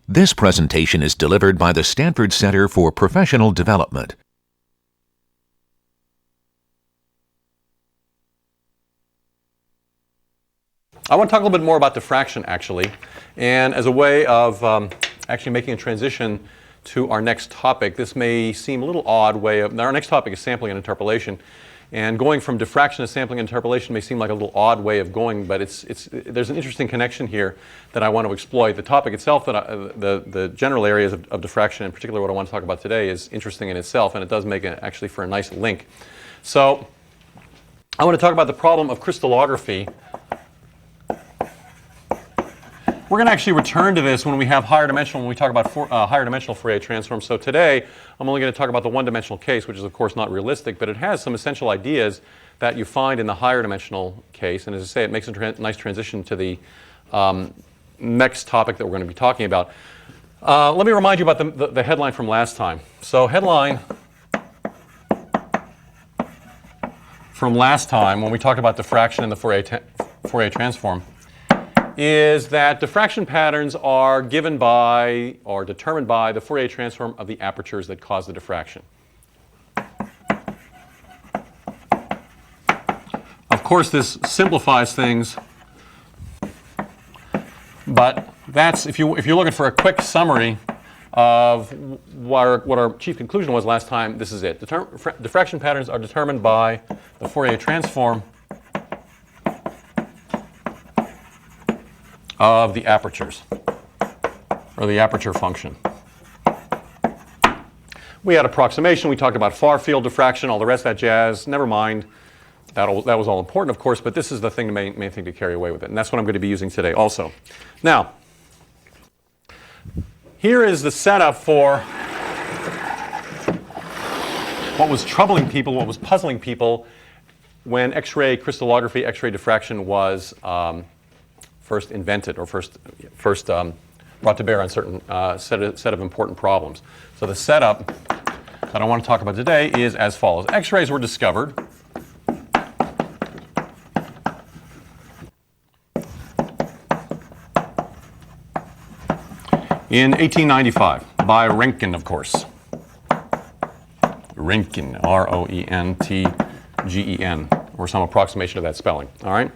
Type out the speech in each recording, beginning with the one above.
This presentation is delivered by the Stanford Center for Professional Development. I want to talk a little bit more about diffraction, actually, and as a way of actually making a transition to our next topic. This may seem a little odd way of, our next topic is sampling and interpolation, and going from diffraction to sampling and interpolation may seem like a little odd way of going, but there's an interesting connection here that I want to exploit. The topic itself, the general areas of diffraction, in particular what I want to talk about today, is interesting in itself, and it does make actually for a nice link. So I want to talk about the problem of crystallography. We're going to actually return to this when we have higher dimensional, when we talk about higher dimensional Fourier transforms. So today, I'm only going to talk about the one-dimensional case, which is of course not realistic, but it has some essential ideas that you find in the higher dimensional case. And as I say, it makes a nice transition to the next topic that we're going to be talking about. Let me remind you about the headline from last time. So headline from last time, when we talked about diffraction in the Fourier transform, is that diffraction patterns are given by or determined by the Fourier transform of the apertures that cause the diffraction. Of course, this simplifies things, but that's, if you're looking for a quick summary of what our chief conclusion was last time, this is it. Diffraction patterns are determined by the Fourier transform of the apertures, or the aperture function. We had approximation. We talked about far field diffraction, all the rest of that jazz. Never mind. That was all important, of course, but this is the thing, the main thing to carry away with it. And that's what I'm going to be using today also. Now, here is the setup for what was troubling people, what was puzzling people when X-ray crystallography, X-ray diffraction was first invented, or first brought to bear on certain set of important problems. So the setup that I want to talk about today is as follows. X-rays were discovered in 1895 by Roentgen, of course. Roentgen, R-O-E-N-T-G-E-N, or some approximation of that spelling. All right.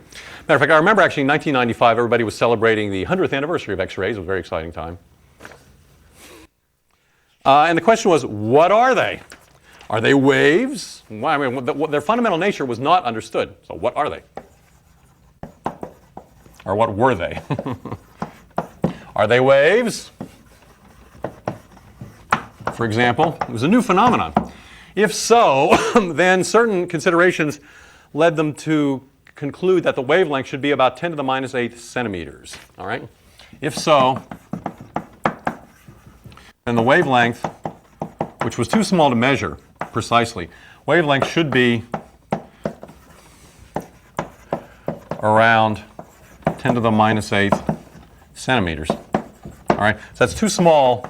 Matter of fact, I remember actually in 1995, everybody was celebrating the 100th anniversary of X-rays. It was a very exciting time. And the question was, what are they? Are they waves? Well, I mean, their fundamental nature was not understood. So what are they? Or what were they? Are they waves? For example, it was a new phenomenon. If so, then certain considerations led them to conclude that the wavelength should be about 10 to the minus 8 centimeters. All right? If so, then the wavelength, which was too small to measure precisely, wavelength should be around 10 to the minus 8 centimeters. All right? So that's too small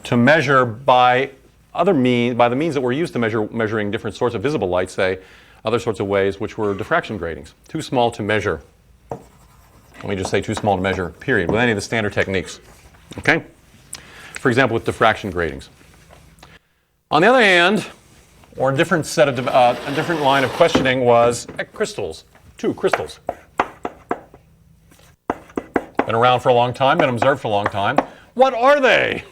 to measure by the means that were used to measuring different sorts of visible light, say, other sorts of ways, which were diffraction gratings. Too small to measure. Let me just say too small to measure, period, with any of the standard techniques. Okay? For example, with diffraction gratings. On the other hand, or a different set of a different line of questioning was crystals. Two crystals. Been around for a long time, been observed for a long time. What are they?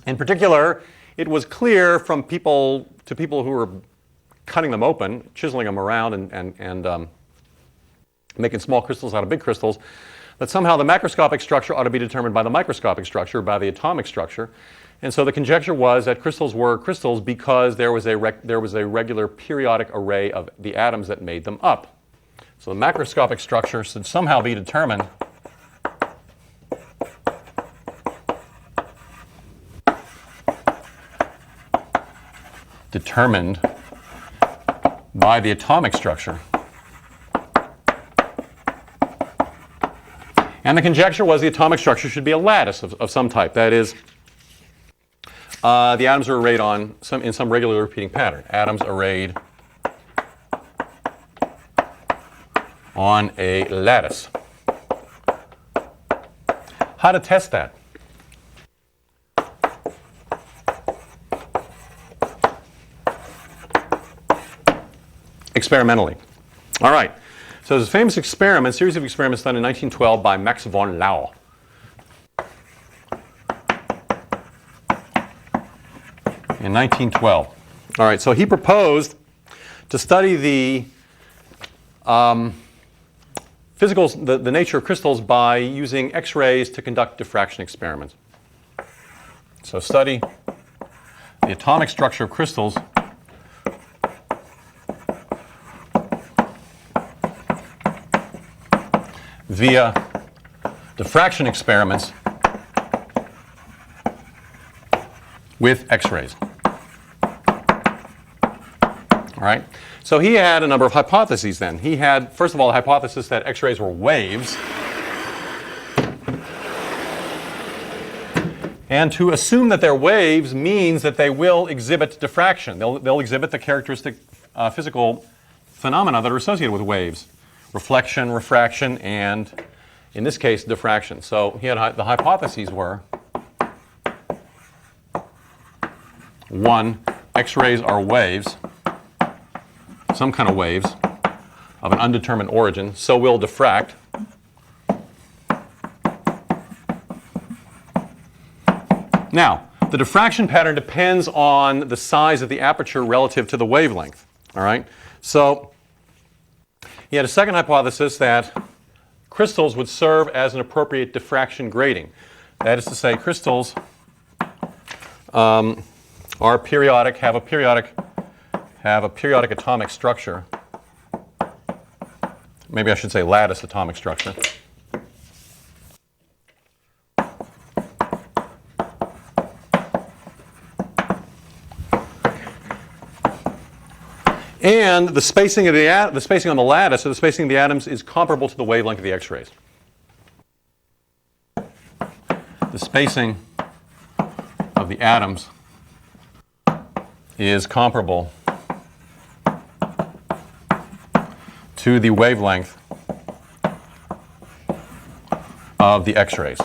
In particular, it was clear from people who were cutting them open, chiseling them around and making small crystals out of big crystals, that somehow the macroscopic structure ought to be determined by the microscopic structure, by the atomic structure. And so the conjecture was that crystals were crystals because there was a regular periodic array of the atoms that made them up. So the macroscopic structure should somehow be determined by the atomic structure. And the conjecture was the atomic structure should be a lattice of some type. That is, the atoms are arrayed in some regularly repeating pattern. Atoms arrayed on a lattice. How to test that? Experimentally. All right. So there's a famous experiment, series of experiments done in 1912 by Max von Laue. In 1912. All right. So he proposed to study the the nature of crystals by using X-rays to conduct diffraction experiments. So study the atomic structure of crystals via diffraction experiments with X-rays. All right. So he had a number of hypotheses then. He had, first of all, the hypothesis that X-rays were waves. And to assume that they're waves means that they will exhibit diffraction. They'll exhibit the characteristic physical phenomena that are associated with waves. Reflection, refraction, and in this case, diffraction. So he had the hypotheses were, 1, X-rays are waves, some kind of waves of an undetermined origin, so will diffract. Now, the diffraction pattern depends on the size of the aperture relative to the wavelength. All right? So he had a second hypothesis that crystals would serve as an appropriate diffraction grating. That is to say, crystals are periodic, have a periodic atomic structure. Maybe I should say lattice atomic structure. And the spacing of the spacing on the lattice, or the spacing of the atoms, is comparable to the wavelength of the X-rays. The spacing of the atoms is comparable to the wavelength of the X-rays.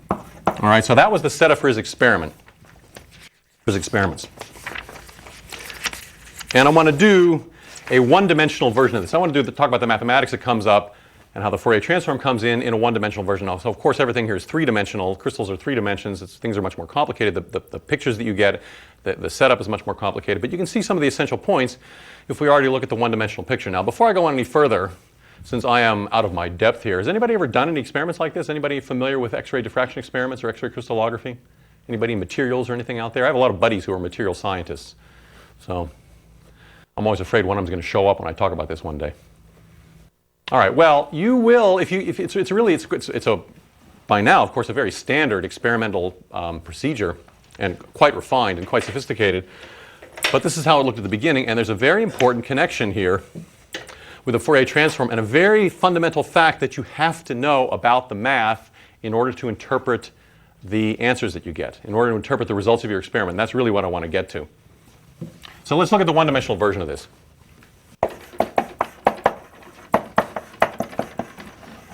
All right, so that was the setup for his experiment. His experiments. And I want to do a one-dimensional version of this. I want to talk about the mathematics that comes up and how the Fourier transform comes in a one-dimensional version. So of course everything here is three-dimensional. Crystals are three dimensions. Things are much more complicated. The pictures that you get, the setup is much more complicated. But you can see some of the essential points if we already look at the one-dimensional picture. Now before I go on any further, since I am out of my depth here, has anybody ever done any experiments like this? Anybody familiar with X-ray diffraction experiments or X-ray crystallography? Anybody in materials or anything out there? I have a lot of buddies who are material scientists. So I'm always afraid one of them is going to show up when I talk about this one day. All right. Well, you will if it's by now, of course, a very standard experimental procedure and quite refined and quite sophisticated. But this is how it looked at the beginning, and there's a very important connection here with the Fourier transform and a very fundamental fact that you have to know about the math in order to interpret the answers that you get, in order to interpret the results of your experiment. And that's really what I want to get to. So let's look at the one-dimensional version of this.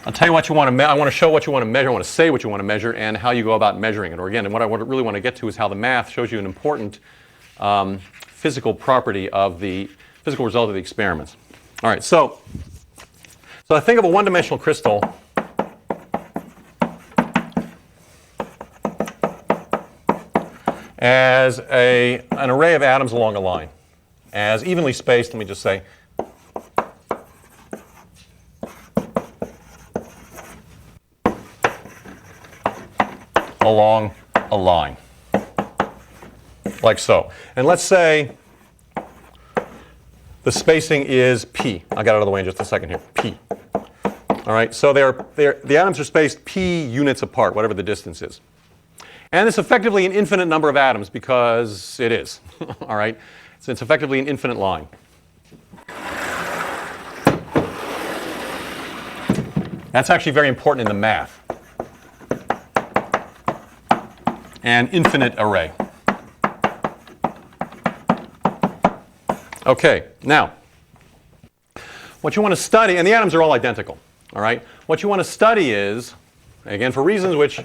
I'll tell you what you want to I want to show what you want to measure. I want to say what you want to measure and how you go about measuring it. Or again, and what I really want to get to is how the math shows you an important physical property of the physical result of the experiments. All right, so I think of a one-dimensional crystal as an array of atoms along a line, as evenly spaced, let me just say, along a line, like so. And let's say the spacing is p. I'll get out of the way in just a second here, p. All right, so the atoms are spaced p units apart, whatever the distance is. And it's effectively an infinite number of atoms because it is. All right? So it's effectively an infinite line. That's actually very important in the math. An infinite array. Okay, now, what you want to study, and the atoms are all identical, all right? What you want to study is, again, for reasons which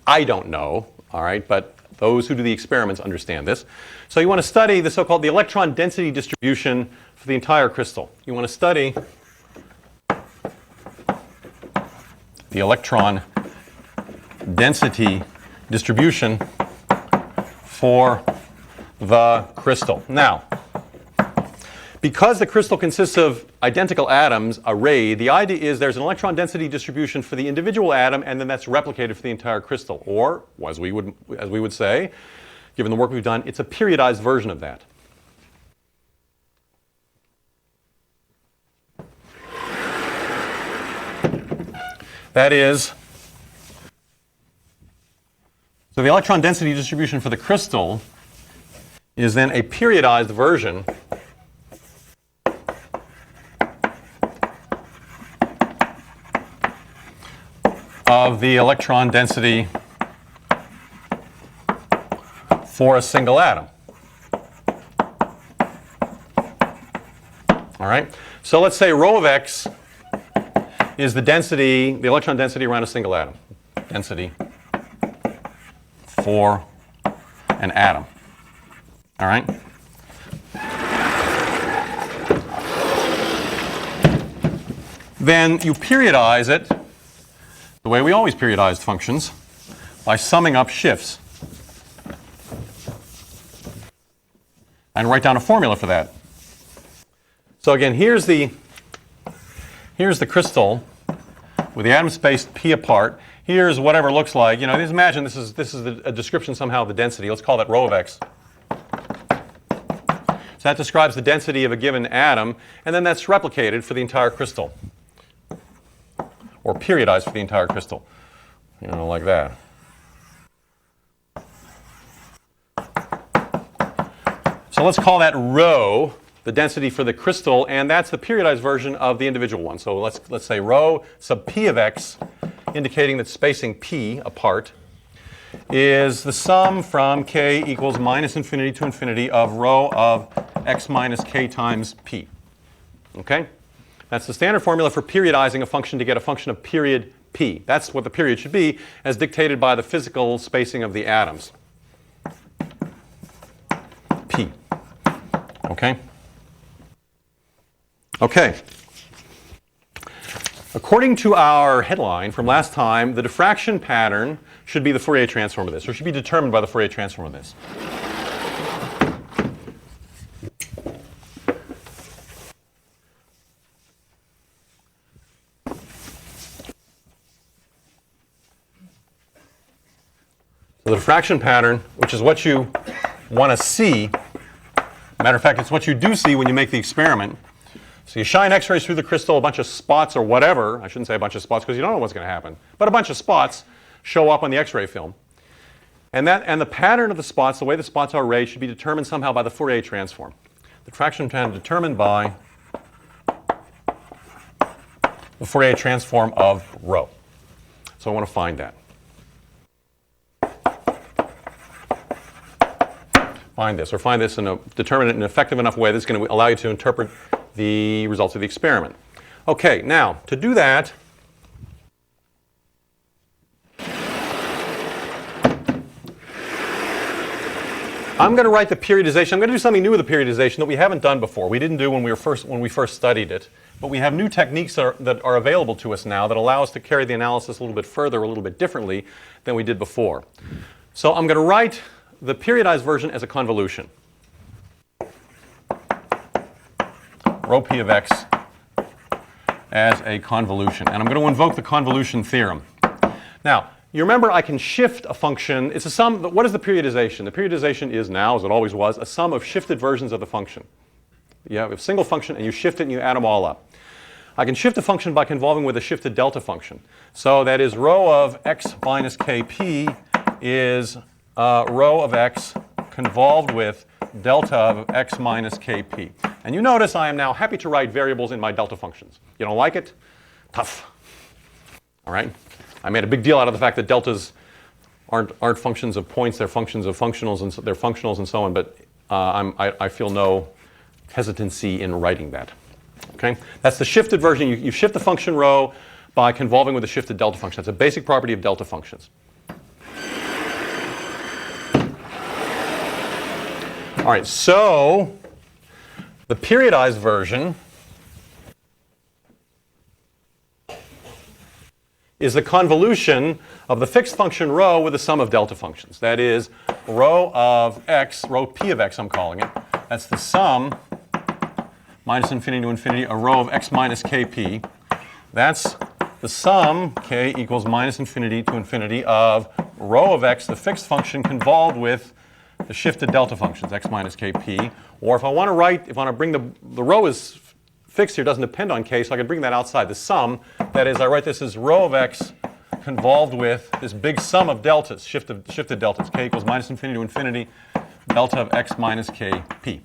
I don't know, all right, but those who do the experiments understand this. So you want to study the so-called the electron density distribution for the entire crystal. You want to study the electron density distribution for the crystal. Now, because the crystal consists of identical atoms arrayed, the idea is there's an electron density distribution for the individual atom, and then that's replicated for the entire crystal. Or, as we would say, given the work we've done, it's a periodized version of that. That is, so the electron density distribution for the crystal is then a periodized version of the electron density for a single atom. All right? So let's say rho of x is the density, the electron density around a single atom. Density for an atom. All right? Then you periodize it the way we always periodized functions, by summing up shifts. And write down a formula for that. So again, here's the crystal with the atom spaced p apart. Here's whatever it looks like. You know, just imagine this is a description somehow of the density. Let's call that rho of x. So that describes the density of a given atom, and then that's replicated for the entire crystal. Or periodized for the entire crystal. You know, like that. So let's call that rho, the density for the crystal, and that's the periodized version of the individual one. So let's say rho sub p of x, indicating that spacing p apart is the sum from k equals minus infinity to infinity of rho of x minus k times p. Okay? That's the standard formula for periodizing a function to get a function of period p. That's what the period should be, as dictated by the physical spacing of the atoms. P. Okay? Okay. According to our headline from last time, the diffraction pattern should be the Fourier transform of this, or should be determined by the Fourier transform of this. The diffraction pattern, which is what you want to see, matter of fact, it's what you do see when you make the experiment. So you shine X-rays through the crystal, a bunch of spots or whatever. I shouldn't say a bunch of spots because you don't know what's going to happen. But a bunch of spots show up on the X-ray film. And the pattern of the spots, the way the spots are arrayed, should be determined somehow by the Fourier transform. The diffraction pattern determined by the Fourier transform of rho. So I want to find that. Find this, or find this and determine it in an effective enough way that's going to allow you to interpret the results of the experiment. Okay, now, to do that, I'm going to write the periodization. I'm going to do something new with the periodization that we haven't done before. We didn't do when we first studied it, but we have new techniques that are available to us now that allow us to carry the analysis a little bit further, a little bit differently than we did before. So I'm going to write the periodized version as a convolution. Rho p of x as a convolution. And I'm going to invoke the convolution theorem. Now, you remember I can shift a function. It's a sum. What is the periodization? The periodization is now, as it always was, a sum of shifted versions of the function. You have a single function and you shift it and you add them all up. I can shift a function by convolving with a shifted delta function. So that is rho of x minus kp is rho of x convolved with delta of x minus kp. And you notice I am now happy to write variables in my delta functions. You don't like it? Tough. All right? I made a big deal out of the fact that deltas aren't functions of points, they're functions of functionals, and so they're functionals and so on, but I feel no hesitancy in writing that. Okay? That's the shifted version. You shift the function rho by convolving with a shifted delta function. That's a basic property of delta functions. All right, so the periodized version is the convolution of the fixed function rho with the sum of delta functions. That is, rho of x, rho p of x I'm calling it, that's the sum, minus infinity to infinity, a rho of x minus kp. That's the sum, k equals minus infinity to infinity, of rho of x, the fixed function, convolved with the shifted delta functions, x minus kp. Or if I want to bring the rho is fixed here, doesn't depend on k, so I can bring that outside. The sum, that is, I write this as rho of x convolved with this big sum of deltas, shifted deltas, k equals minus infinity to infinity, delta of x minus kp.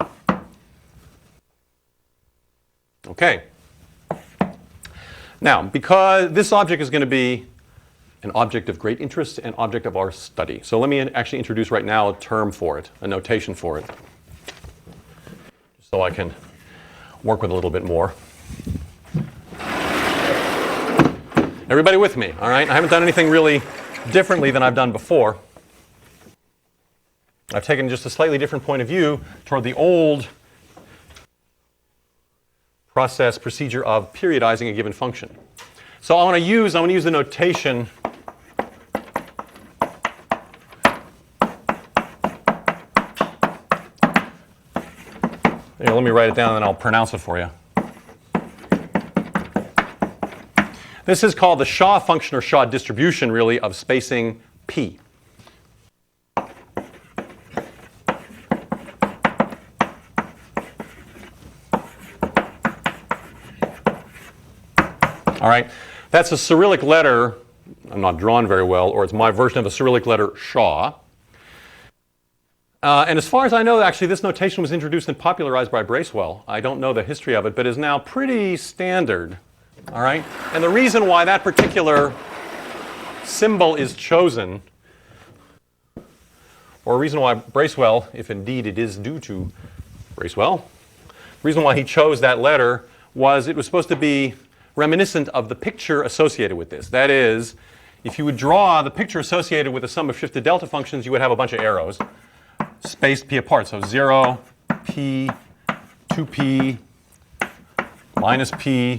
Okay. Now, because this object is going to be an object of great interest and object of our study. So let me actually introduce right now a term for it, a notation for it, so I can work with a little bit more. Everybody with me, all right? I haven't done anything really differently than I've done before. I've taken just a slightly different point of view toward the old procedure of periodizing a given function. So I want to use the notation here, let me write it down and then I'll pronounce it for you. This is called the Shah function or Shah distribution, really, of spacing p. All right, that's a Cyrillic letter. I'm not drawn very well, or it's my version of a Cyrillic letter Shah. And as far as I know, actually, this notation was introduced and popularized by Bracewell. I don't know the history of it, but is now pretty standard. All right, and the reason why that particular symbol is chosen, or a reason why Bracewell, if indeed it is due to Bracewell, the reason why he chose that letter was it was supposed to be reminiscent of the picture associated with this. That is, if you would draw the picture associated with the sum of shifted delta functions, you would have a bunch of arrows spaced p apart. So 0, p, 2p, minus p,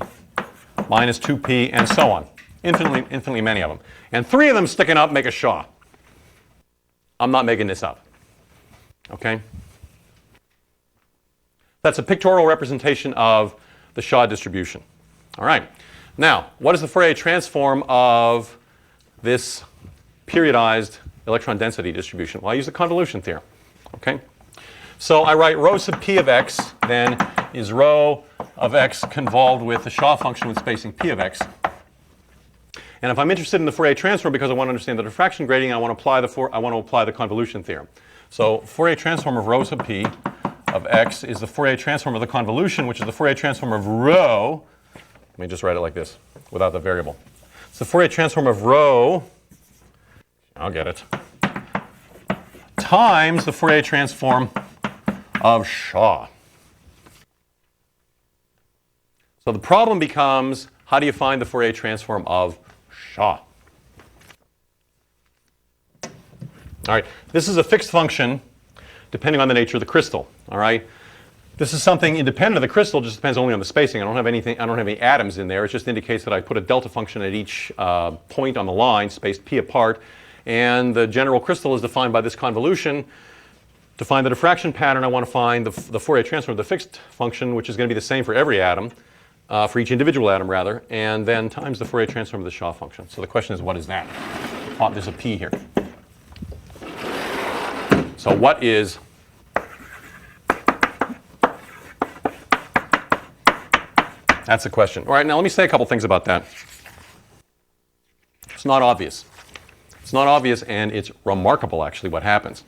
minus 2p, and so on. Infinitely many of them. And 3 of them sticking up make a Shah. I'm not making this up. Okay? That's a pictorial representation of the Shah distribution. All right. Now, what is the Fourier transform of this periodized electron density distribution? Well, I use the convolution theorem. Okay? So I write rho sub p of x then is rho of x convolved with the Shah function with spacing p of x. And if I'm interested in the Fourier transform because I want to understand the diffraction gradient, I want to apply the convolution theorem. So Fourier transform of rho sub p of x is the Fourier transform of the convolution, which is the Fourier transform of rho. Let me just write it like this without the variable. It's the Fourier transform of rho, I'll get it, times the Fourier transform of Shah. So the problem becomes, how do you find the Fourier transform of Shah? All right, this is a fixed function depending on the nature of the crystal. All right, this is something independent of the crystal, just depends only on the spacing. I don't have any atoms in there. It just indicates that I put a delta function at each point on the line, spaced p apart, and the general crystal is defined by this convolution. To find the diffraction pattern, I want to find the Fourier transform of the fixed function, which is going to be the same for every atom, for each individual atom rather, and then times the Fourier transform of the Shah function. So the question is, what is that? Oh, there's a p here. So what is that's the question. All right, now let me say a couple things about that. It's not obvious. It's not obvious, and it's remarkable, actually, what happens.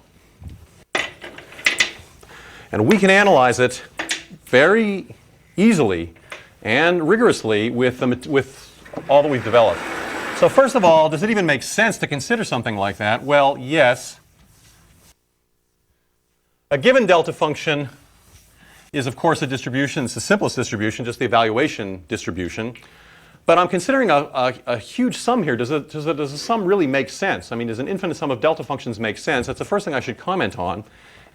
And we can analyze it very easily and rigorously with all that we've developed. So first of all, does it even make sense to consider something like that? Well, yes. A given delta function is, of course, a distribution. It's the simplest distribution, just the evaluation distribution. But I'm considering a huge sum here. Does a sum really make sense? I mean, does an infinite sum of delta functions make sense? That's the first thing I should comment on,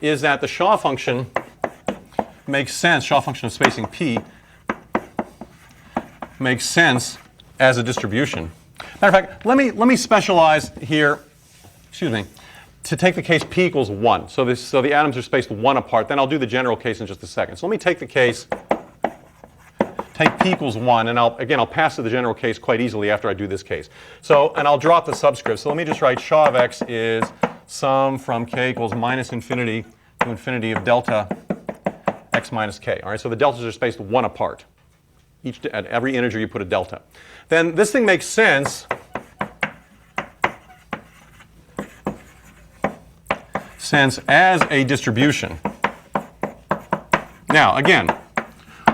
is that the Shah function makes sense, Shah function of spacing P, makes sense as a distribution. Matter of fact, let me specialize here, excuse me, to take the case P equals 1. So the atoms are spaced 1 apart. Then I'll do the general case in just a second. So let me take the case, take P equals 1, and I'll pass to the general case quite easily after I do this case. So, and I'll drop the subscript. So let me just write Shah of x is sum from k equals minus infinity to infinity of delta x minus k. All right, so the deltas are spaced 1 apart. At every integer you put a delta. Then this thing makes sense as a distribution. Now, again,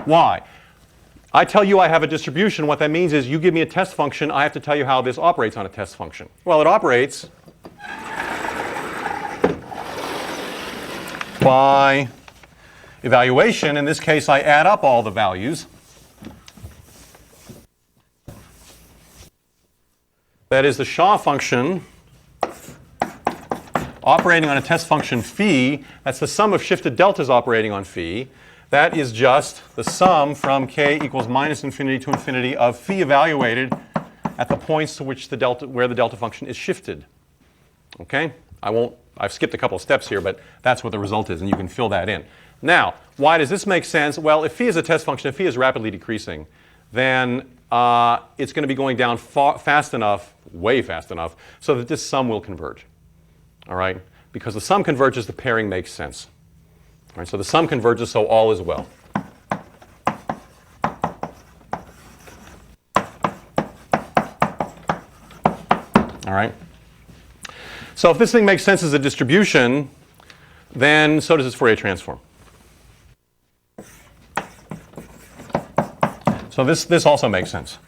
why? I tell you I have a distribution. What that means is you give me a test function. I have to tell you how this operates on a test function. Well, it operates by evaluation. In this case, I add up all the values. That is the Shah function operating on a test function phi. That's the sum of shifted deltas operating on phi. That is just the sum from k equals minus infinity to infinity of phi evaluated at the points to which where the delta function is shifted. Okay? I've skipped a couple of steps here, but that's what the result is, and you can fill that in. Now, why does this make sense? Well, if phi is a test function, if phi is rapidly decreasing, then it's going to be going down fast enough, way fast enough, so that this sum will converge. All right? Because the sum converges, the pairing makes sense. All right, so the sum converges, so all is well. All right? So if this thing makes sense as a distribution, then so does its Fourier transform. So this also makes sense.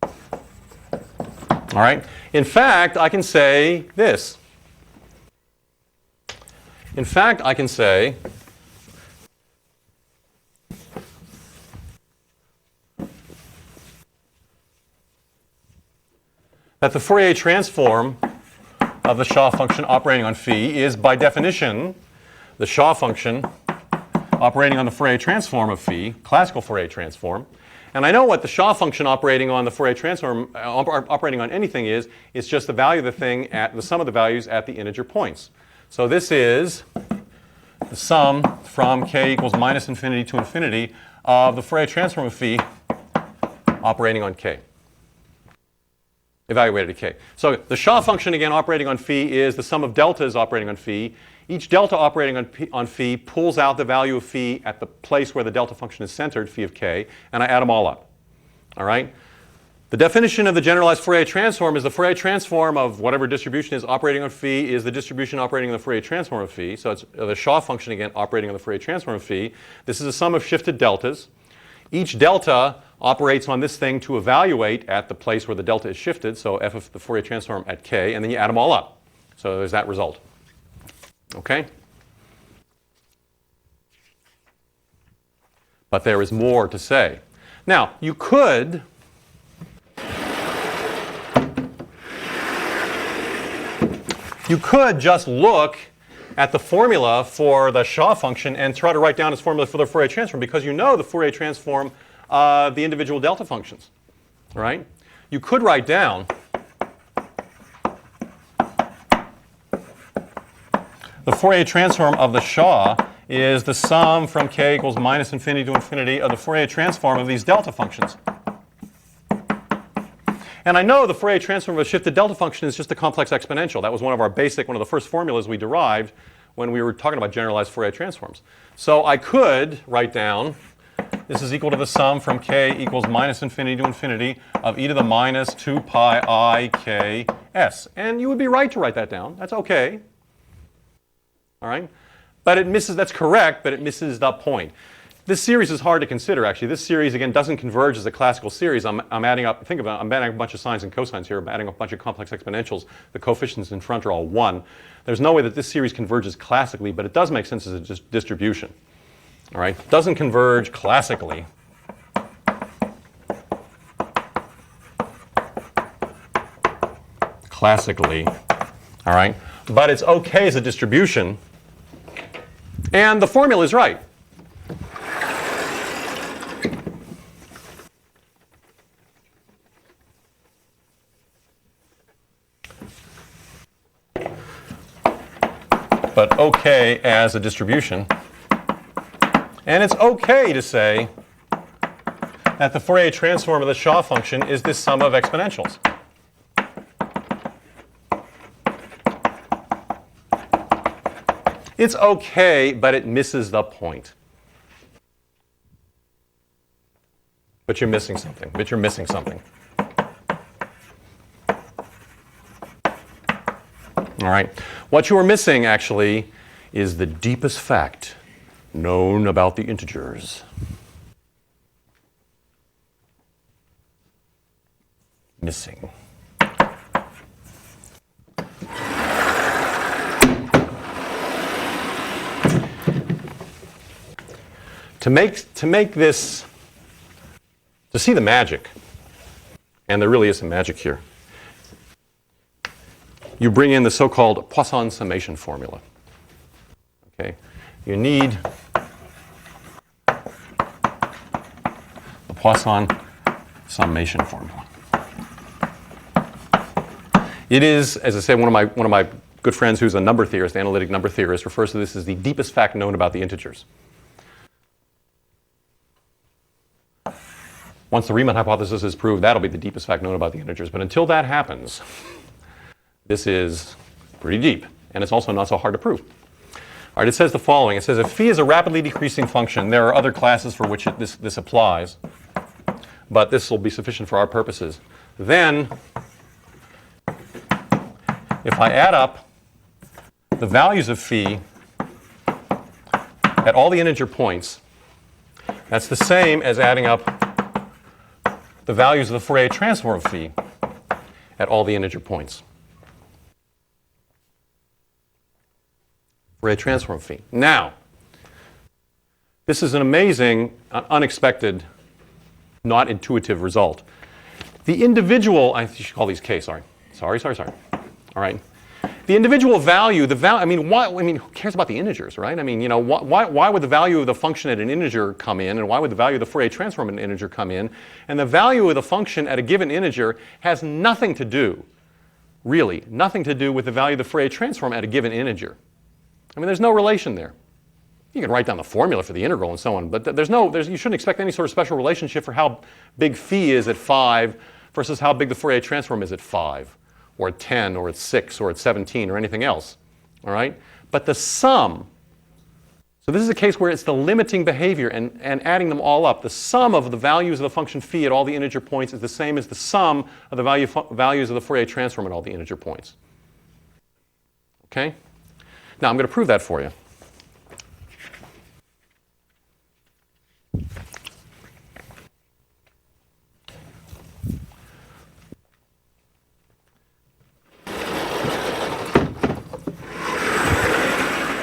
All right? In fact, I can say this. In fact, I can say that the Fourier transform of the Shah function operating on phi is, by definition, the Shah function operating on the Fourier transform of phi, classical Fourier transform. And I know what the Shah function operating on the Fourier transform, operating on anything is. It's just the value of the thing at the sum of the values at the integer points. So this is the sum from k equals minus infinity to infinity of the Fourier transform of phi operating on k, evaluated at k. So the Shah function, again, operating on phi is the sum of deltas operating on phi. Each delta operating on phi pulls out the value of phi at the place where the delta function is centered, phi of k, and I add them all up. All right? The definition of the generalized Fourier transform is the Fourier transform of whatever distribution is operating on phi is the distribution operating on the Fourier transform of phi. So it's the Shah function, again, operating on the Fourier transform of phi. This is a sum of shifted deltas. Each delta operates on this thing to evaluate at the place where the delta is shifted, so f of the Fourier transform at k, and then you add them all up. So there's that result. Okay? But there is more to say. Now, you could just look at the formula for the Shah function and try to write down its formula for the Fourier transform, because you know the Fourier transform the individual delta functions. Right? You could write down the Fourier transform of the Shah is the sum from k equals minus infinity to infinity of the Fourier transform of these delta functions. And I know the Fourier transform of a shifted delta function is just a complex exponential. That was one of the first formulas we derived when we were talking about generalized Fourier transforms. So I could write down this is equal to the sum from k equals minus infinity to infinity of e to the minus 2 pi I k s. And you would be right to write that down. That's okay. All right? But it misses, that's correct, but it misses the point. This series is hard to consider, actually. This series, again, doesn't converge as a classical series. I'm adding up, think about it, I'm adding a bunch of sines and cosines here. I'm adding a bunch of complex exponentials. The coefficients in front are all 1. There's no way that this series converges classically, but it does make sense as a distribution. All right? It doesn't converge classically. All right? But it's okay as a distribution. And the formula is right. But okay as a distribution. And it's okay to say that the Fourier transform of the Shah function is this sum of exponentials. It's okay, but it misses the point. But you're missing something. All right. What you are missing, actually, is the deepest fact known about the integers. Missing. To make this, to see the magic, and there really is some magic here, you bring in the so-called Poisson summation formula. Okay, you need the Poisson summation formula. It is, as I say, one of my good friends who's a number theorist, analytic number theorist, refers to this as the deepest fact known about the integers. Once the Riemann hypothesis is proved, that'll be the deepest fact known about the integers. But until that happens, this is pretty deep. And it's also not so hard to prove. All right, it says the following. It says if phi is a rapidly decreasing function, there are other classes for which this applies. But this will be sufficient for our purposes. Then, if I add up the values of phi at all the integer points, that's the same as adding up the values of the Fourier transform of phi at all the integer points. Fourier transform of phi. Now, this is an amazing, unexpected, not intuitive result. The individual, I should call these k, sorry. All right. The individual value, who cares about the integers, right? I mean, you know, why would the value of the function at an integer come in, and why would the value of the Fourier transform at an integer come in? And the value of the function at a given integer has nothing to do, really, nothing to do with the value of the Fourier transform at a given integer. I mean, there's no relation there. You can write down the formula for the integral and so on, but you shouldn't expect any sort of special relationship for how big phi is at 5 versus how big the Fourier transform is at 5. Or at 10, or at 6, or at 17, or anything else. All right? But the sum, so this is a case where it's the limiting behavior and adding them all up. The sum of the values of the function phi at all the integer points is the same as the sum of the values of the Fourier transform at all the integer points. Okay? Now, I'm going to prove that for you.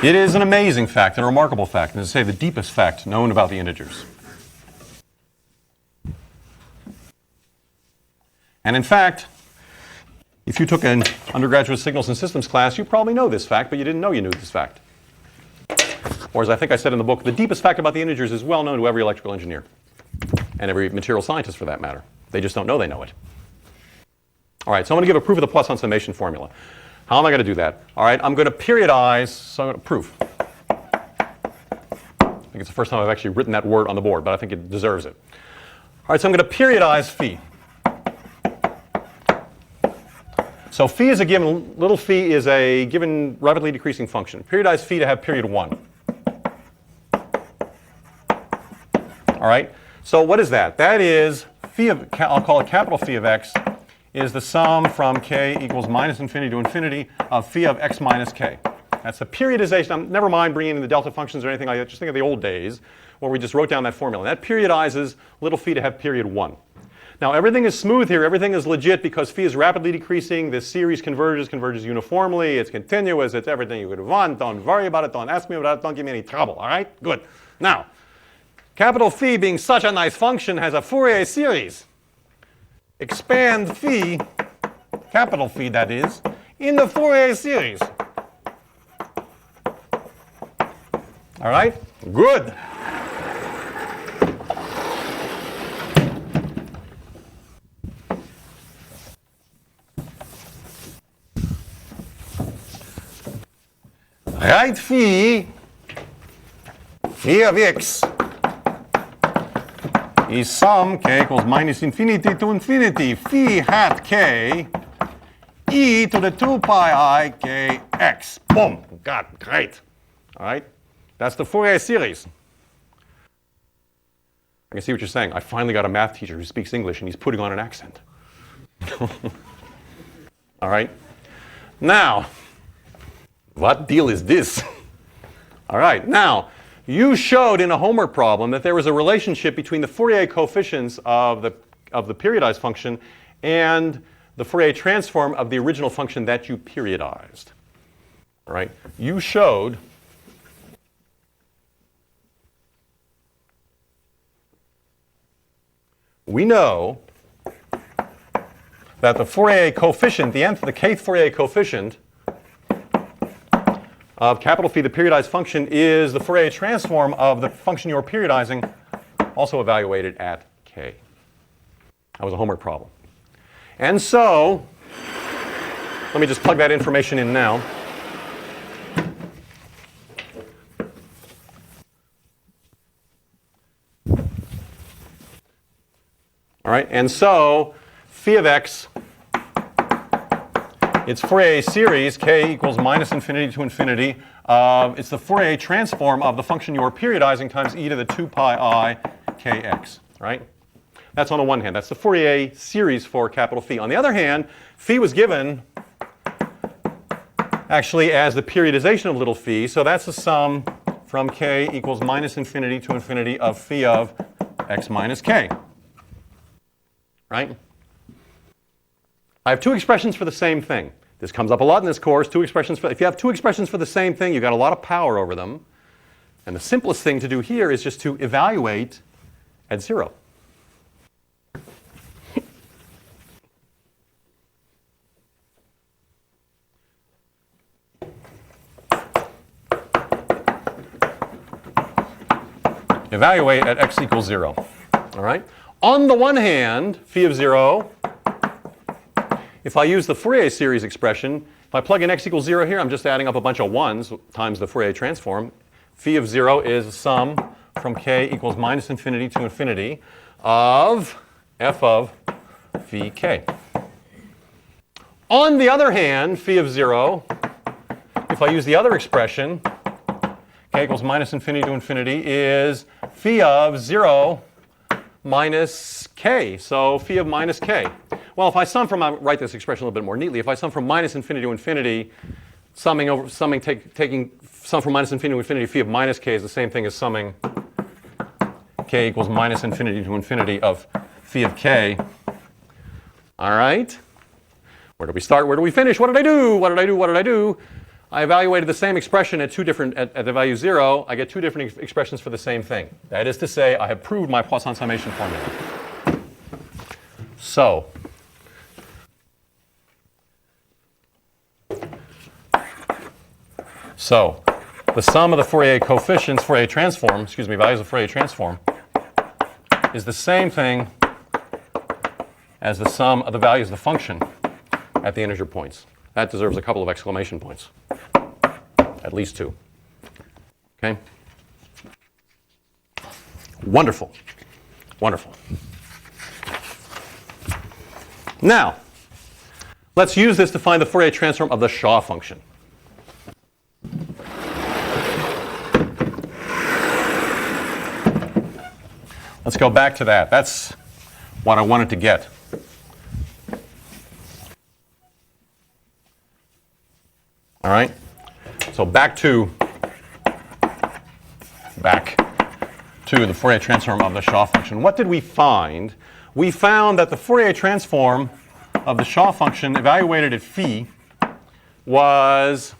It is an amazing fact, and a remarkable fact, and to say the deepest fact known about the integers. And in fact, if you took an undergraduate signals and systems class, you probably know this fact, but you didn't know you knew this fact. Or as I think I said in the book, the deepest fact about the integers is well known to every electrical engineer, and every material scientist for that matter. They just don't know they know it. All right, so I'm going to give a proof of the Poisson summation formula. How am I going to do that? All right, I'm going to periodize, so I'm going to proof. I think it's the first time I've actually written that word on the board, but I think it deserves it. All right, so I'm going to periodize phi. So phi is a given, little phi is a given rapidly decreasing function. Periodize phi to have period 1. All right, so what is that? That is phi of, I'll call it capital Phi of x, is the sum from k equals minus infinity to infinity of phi of x minus k. That's a periodization. Never mind bringing in the delta functions or anything like that. Just think of the old days where we just wrote down that formula. And that periodizes little phi to have period 1. Now everything is smooth here. Everything is legit because phi is rapidly decreasing. This series converges uniformly. It's continuous. It's everything you would want. Don't worry about it. Don't ask me about it. Don't give me any trouble. All right? Good. Now, capital Phi being such a nice function has a Fourier series. Expand phi, capital Phi that is, in the Fourier series. All right? Good. Right phi of x is sum k equals minus infinity to infinity phi hat k e to the 2 pi I k x. Boom. Got it. Great. All right? That's the Fourier series. I can see what you're saying. I finally got a math teacher who speaks English and he's putting on an accent. All right? Now, what deal is this? All right. Now, you showed in a homework problem that there was a relationship between the Fourier coefficients of the periodized function and the Fourier transform of the original function that you periodized. All right? You showed we know that the Fourier coefficient, the kth Fourier coefficient of capital Phi, the periodized function, is the Fourier transform of the function you're periodizing, also evaluated at k. That was a homework problem. And so, let me just plug that information in now. All right, and so phi of x, its Fourier series, k equals minus infinity to infinity. It's the Fourier transform of the function you're periodizing times e to the 2 pi I kx, right? That's on the one hand. That's the Fourier series for capital Phi. On the other hand, phi was given actually as the periodization of little phi. So that's the sum from k equals minus infinity to infinity of phi of x minus k, right? I have two expressions for the same thing. This comes up a lot in this course. If you have two expressions for the same thing, you've got a lot of power over them. And the simplest thing to do here is just to evaluate at 0. Evaluate at x equals 0. All right? On the one hand, phi of 0, if I use the Fourier series expression, if I plug in x equals 0 here, I'm just adding up a bunch of 1s times the Fourier transform. Phi of 0 is a sum from k equals minus infinity to infinity of f of phi k. On the other hand, phi of 0, if I use the other expression, k equals minus infinity to infinity, is phi of 0 minus k. So phi of minus k. Well, if I sum from, I'll write this expression a little bit more neatly. If I sum from minus infinity to infinity, taking sum from minus infinity to infinity, phi of minus k is the same thing as summing k equals minus infinity to infinity of phi of k. All right. Where do we start? Where do we finish? What did I do? What did I do? What did I do? I evaluated the same expression at at the value 0. I get two different expressions for the same thing. That is to say, I have proved my Poisson summation formula. So the sum of the Fourier coefficients, values of Fourier transform, is the same thing as the sum of the values of the function at the integer points. That deserves a couple of exclamation points. At least 2. Okay? Wonderful. Wonderful. Now, let's use this to find the Fourier transform of the Shah function. Let's go back to that. That's what I wanted to get. All right? So back to the Fourier transform of the Shah function. What did we find? We found that the Fourier transform of the Shah function evaluated at phi was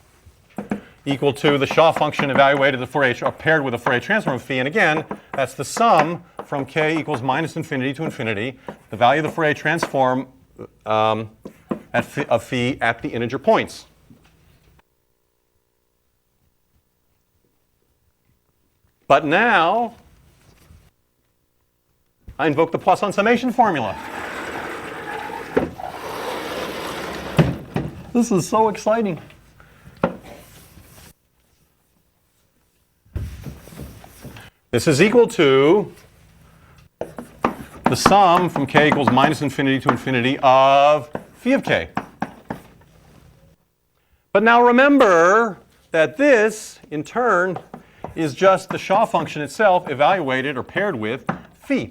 equal to the Shah function evaluated at Fourier, or paired with the Fourier transform of phi. And again, that's the sum from k equals minus infinity to infinity, the value of the Fourier transform of phi at the integer points. But now, I invoke the Poisson summation formula. This is so exciting. This is equal to the sum from k equals minus infinity to infinity of phi of k. But now remember that this, in turn, is just the Shah function itself evaluated or paired with phi.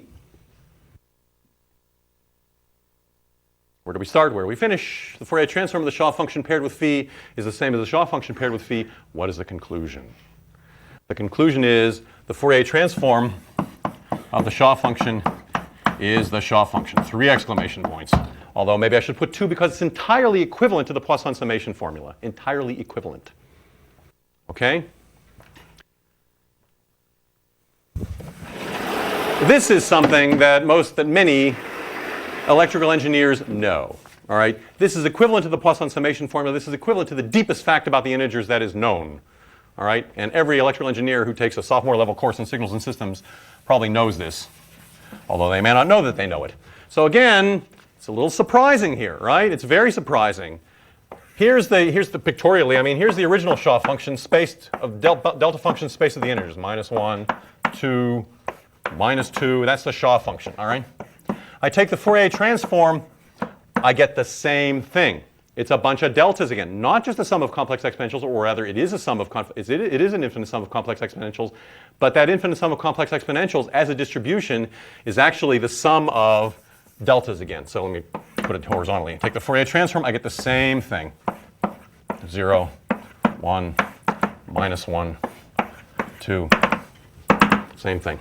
Where do we start? Where do we finish? The Fourier transform of the Shah function paired with phi is the same as the Shah function paired with phi. What is the conclusion? The conclusion is the Fourier transform of the Shah function is the Shah function. 3 exclamation points. Although maybe I should put 2 because it's entirely equivalent to the Poisson summation formula. Entirely equivalent. Okay? This is something that many electrical engineers know. All right? This is equivalent to the Poisson summation formula. This is equivalent to the deepest fact about the integers that is known. All right? And every electrical engineer who takes a sophomore level course in signals and systems probably knows this, although they may not know that they know it. So again, it's a little surprising here, right? It's very surprising. Here's the pictorially, I mean, here's the original Shah function spaced of delta function space of the integers, -1, 2, -2. That's the Shah function, all right? I take the Fourier transform, I get the same thing. It's a bunch of deltas again, not just a sum of complex exponentials, or rather it is a sum of it is an infinite sum of complex exponentials, but that infinite sum of complex exponentials as a distribution is actually the sum of deltas again. So let me put it horizontally. Take the Fourier transform, I get the same thing. 0, 1, -1, 2, same thing.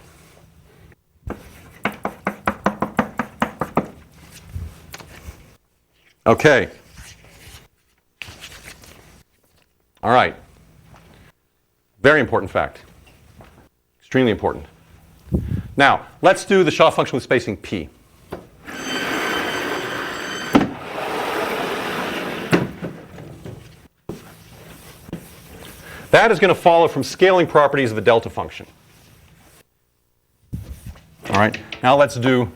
Okay. All right. Very important fact. Extremely important. Now, let's do the Shah function with spacing p. That is going to follow from scaling properties of the delta function. All right. Now let's do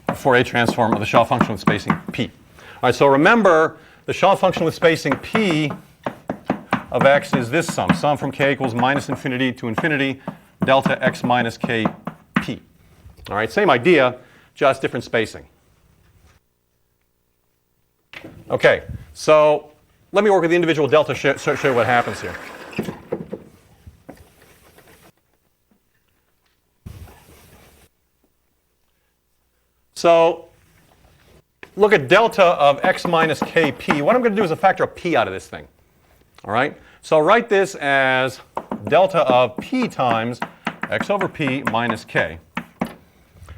the Fourier transform of the Shah function with spacing p. All right. So remember, the Shah function with spacing p of x is this sum. Sum from k equals minus infinity to infinity, delta x minus k p. All right. Same idea, just different spacing. Okay. So let me work with the individual delta, show you what happens here. So look at delta of x minus kp. What I'm going to do is a factor of p out of this thing. All right? So I'll write this as delta of p times x over p minus k.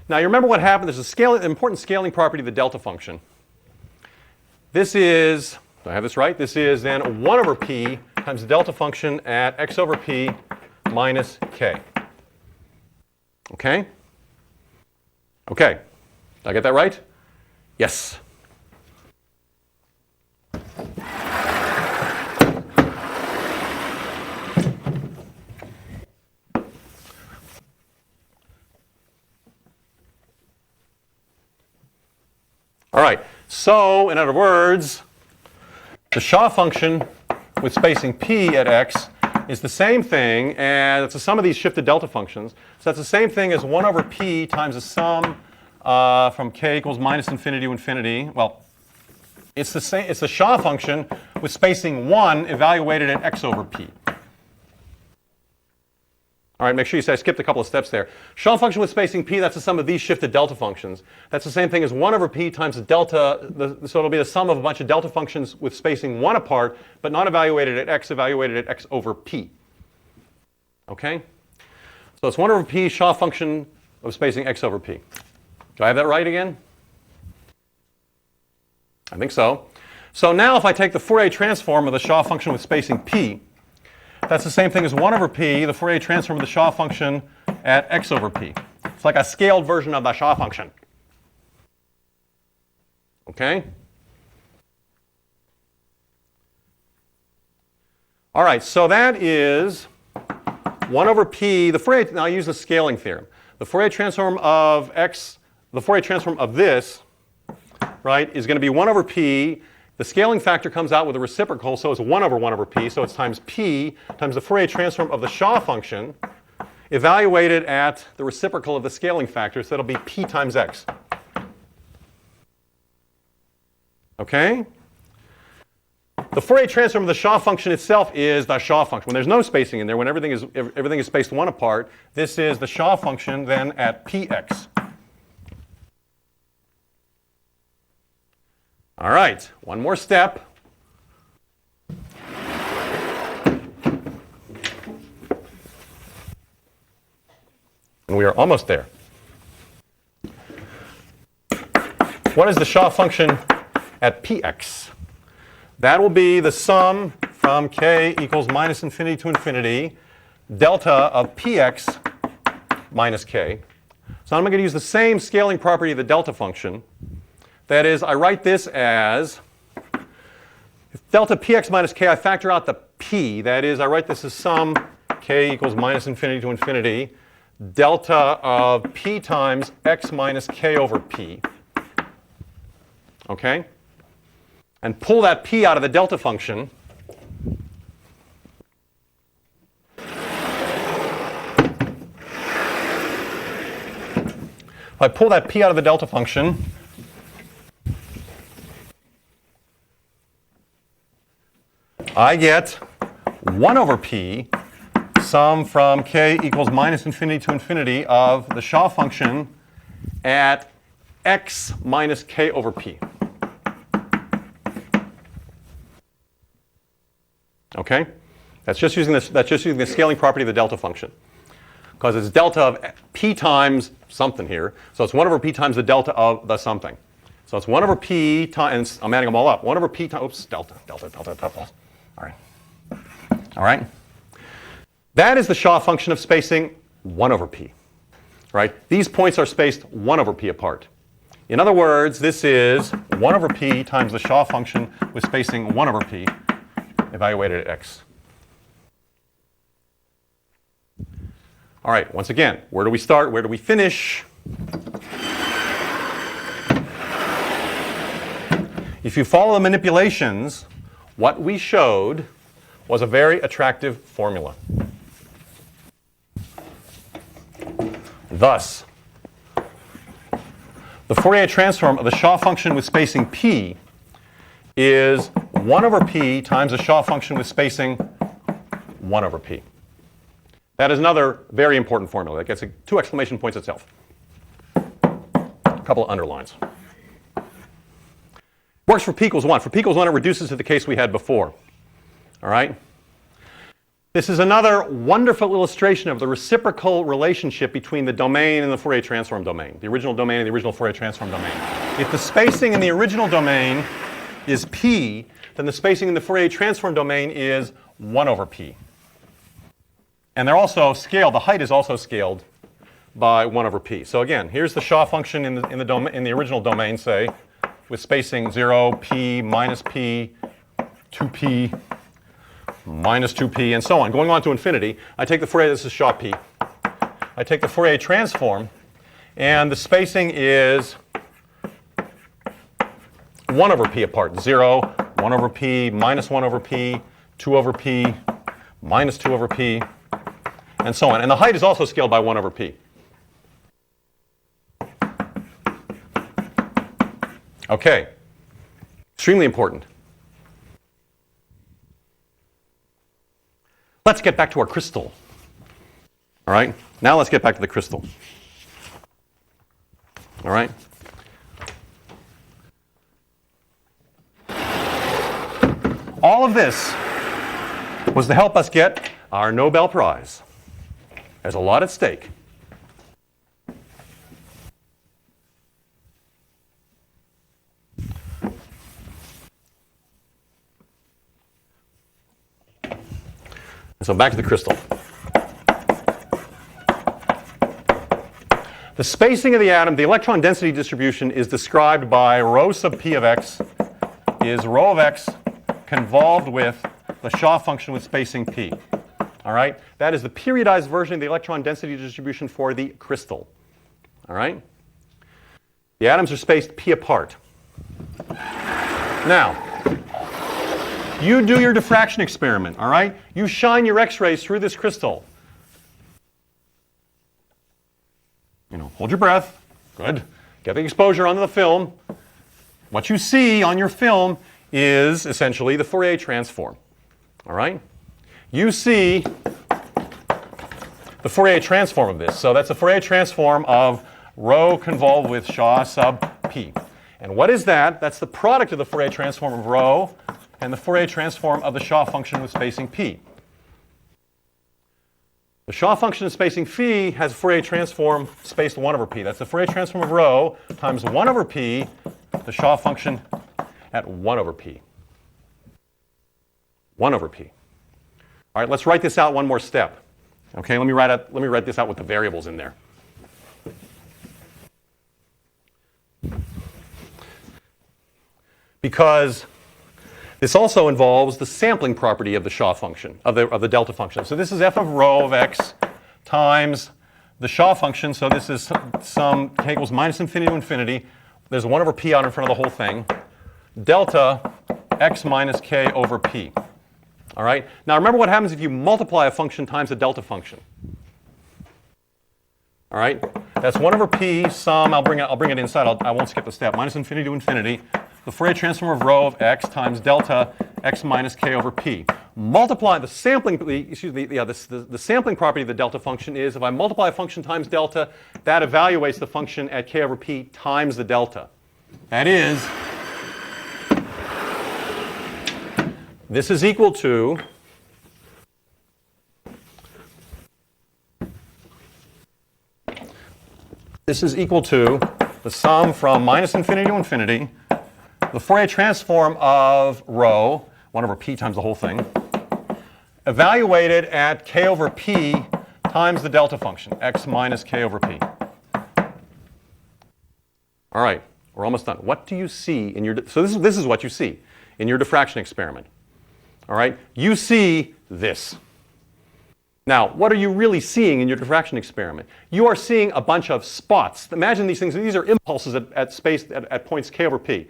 Now you remember what happened. There's an important scaling property of the delta function. This is, do I have this right? This is then 1 over p times the delta function at x over p minus k. Okay? Okay. Did I get that right? Yes. All right. So, in other words, the Shah function with spacing p at x is the same thing as, it's the sum of these shifted delta functions. So that's the same thing as 1 over p times the sum from k equals minus infinity to infinity. Well, it's the same. It's the Shah function with spacing 1 evaluated at x over p. All right, make sure you say I skipped a couple of steps there. Shah function with spacing p, that's the sum of these shifted delta functions. That's the same thing as 1 over p times the delta, so it'll be the sum of a bunch of delta functions with spacing 1 apart, but not evaluated at x, evaluated at x over p. Okay? So it's 1 over p Shah function of spacing x over p. Do I have that right again? I think so. So now if I take the Fourier transform of the Shah function with spacing p, that's the same thing as 1 over p, the Fourier transform of the Shah function at x over p. It's like a scaled version of the Shah function. Okay? All right, so that is 1 over p, the Fourier, now I use the scaling theorem. The Fourier transform of x, the Fourier transform of this, right, is going to be 1 over p. The scaling factor comes out with a reciprocal, so it's 1 over p, so it's times p times the Fourier transform of the Shah function evaluated at the reciprocal of the scaling factor, so that'll be p times x. Okay? The Fourier transform of the Shah function itself is the Shah function. When there's no spacing in there, when everything is spaced 1 apart, this is the Shah function then at px. All right, one more step. And we are almost there. What is the Shah function at px? That will be the sum from k equals minus infinity to infinity, delta of px minus k. So I'm going to use the same scaling property of the delta function. That is, I write this as, if delta px minus k, I factor out the p. That is, I write this as sum k equals minus infinity to infinity, delta of p times x minus k over p. Okay? And pull that p out of the delta function. If I pull that p out of the delta function, I get 1 over p, sum from k equals minus infinity to infinity of the Shah function at x minus k over p. Okay? That's just using the scaling property of the delta function. Because it's delta of p times something here. So it's 1 over p times the delta of the something. So it's 1 over p times, I'm adding them all up. 1 over p times, oops, delta. All right. All right. That is the Shah function of spacing 1 over p. Right? These points are spaced 1 over p apart. In other words, this is 1 over p times the Shah function with spacing 1 over p evaluated at x. All right, once again, where do we start? Where do we finish? If you follow the manipulations, what we showed was a very attractive formula. Thus, the Fourier transform of the Shah function with spacing p is 1 over p times the Shah function with spacing 1 over p. That is another very important formula. That gets 2 exclamation points itself. A couple of underlines. Works for p equals 1. For p equals 1, it reduces to the case we had before. All right? This is another wonderful illustration of the reciprocal relationship between the domain and the Fourier transform domain, the original domain and the original Fourier transform domain. If the spacing in the original domain is p, then the spacing in the Fourier transform domain is 1 over p. And they're also scaled, the height is also scaled by 1 over p. So again, here's the Shah function in the original domain, say, with spacing 0, p, minus p, 2p, minus 2p, and so on, going on to infinity. I take the Fourier, this is Shah p. I take the Fourier transform, and the spacing is 1 over p apart. 0, 1 over p, minus 1 over p, 2 over p, minus 2 over p, and so on. And the height is also scaled by 1 over p. Okay. Extremely important. Let's get back to our crystal. All right? Now let's get back to the crystal. All right? All of this was to help us get our Nobel Prize. There's a lot at stake. So back to the crystal. The spacing of the atom, the electron density distribution, is described by rho sub p of x is rho of x convolved with the Shah function with spacing p. All right? That is the periodized version of the electron density distribution for the crystal. All right? The atoms are spaced p apart. Now, you do your diffraction experiment, all right? You shine your X-rays through this crystal. Hold your breath. Good. Get the exposure onto the film. What you see on your film is essentially the Fourier transform. All right? You see the Fourier transform of this. So that's the Fourier transform of rho convolved with Shah sub p. And what is that? That's the product of the Fourier transform of rho and the Fourier transform of the Shah function with spacing p. The Shah function of spacing phi has a Fourier transform spaced 1 over p. That's the Fourier transform of rho times 1 over p, the Shah function at 1 over p. 1 over p. All right, let's write this out one more step. Okay, let me write this out with the variables in there. Because this also involves the sampling property of the Shah function, of the delta function. So this is f of rho of x times the Shah function. So this is some k equals minus infinity to infinity. There's 1 over p out in front of the whole thing. Delta x minus k over p. All right? Now remember what happens if you multiply a function times a delta function. All right? That's 1 over p sum. I'll bring it inside. I won't skip the step. Minus infinity to infinity. The Fourier transform of rho of x times delta x minus k over p. Multiply the sampling, the sampling property of the delta function is if I multiply a function times delta, that evaluates the function at k over p times the delta. That is, this is equal to the sum from minus infinity to infinity, the Fourier transform of rho, 1 over p times the whole thing, evaluated at k over p times the delta function, x minus k over p. All right, we're almost done. What do you see in your, so this is what you see in your diffraction experiment. All right, you see this. Now, what are you really seeing in your diffraction experiment? You are seeing a bunch of spots. Imagine these things. These are impulses at points k over p.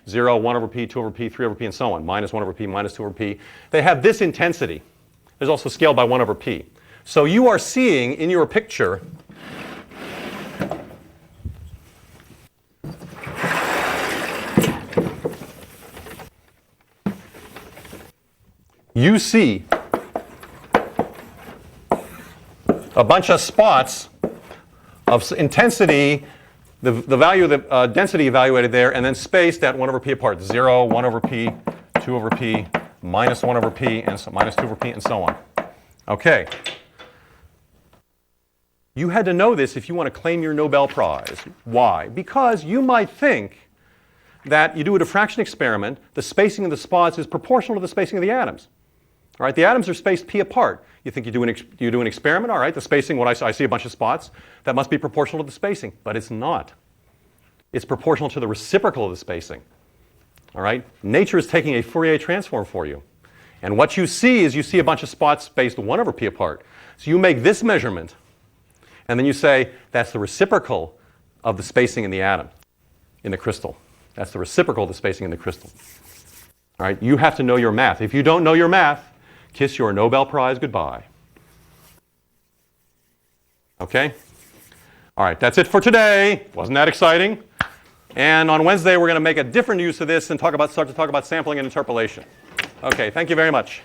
0, 1 over p, 2 over p, 3 over p, and so on. Minus 1 over p, minus 2 over p. They have this intensity. There's also scaled by 1 over p. So you are seeing in your picture you see a bunch of spots of intensity, the value of the density evaluated there, and then spaced at 1 over p apart. 0, 1 over p, 2 over p, minus 1 over p, and so minus 2 over p, and so on. Okay. You had to know this if you want to claim your Nobel Prize. Why? Because you might think that you do a diffraction experiment, the spacing of the spots is proportional to the spacing of the atoms. All right, the atoms are spaced p apart. You think you do an experiment, all right, the spacing, what I see a bunch of spots, that must be proportional to the spacing, but it's not. It's proportional to the reciprocal of the spacing. All right, nature is taking a Fourier transform for you. And what you see is you see a bunch of spots spaced 1 over p apart. So you make this measurement, and then you say that's the reciprocal of the spacing in the atom, in the crystal. That's the reciprocal of the spacing in the crystal. All right, you have to know your math. If you don't know your math, kiss your Nobel Prize goodbye. Okay? All right, that's it for today. Wasn't that exciting? And on Wednesday, we're going to make a different use of this and start to talk about sampling and interpolation. Okay, thank you very much.